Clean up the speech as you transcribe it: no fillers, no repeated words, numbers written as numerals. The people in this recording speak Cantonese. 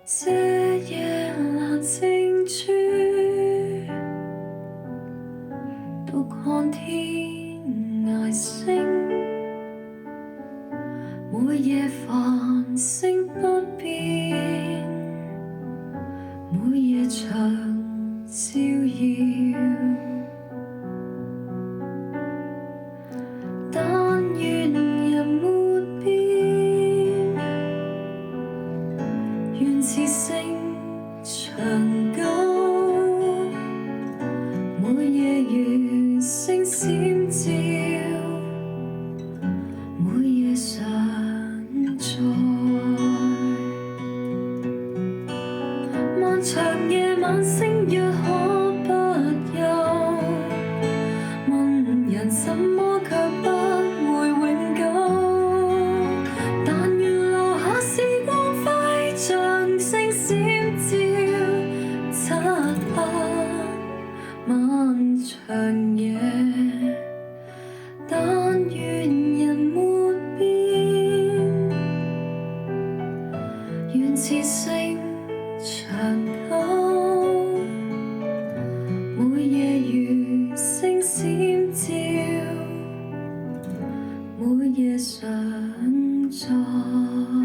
這夜闌靜處，獨看天涯星，每夜繁星不變，每夜長照耀。但願人沒變，願此生長久，每夜如星閃照，每夜常在。漫長夜晚星若可不休，問人什麼卻不會永久。但願留下時光輝像星閃照，漆黑漫長夜。但願人沒變，願此生長久，每夜如星閃照，每夜常在。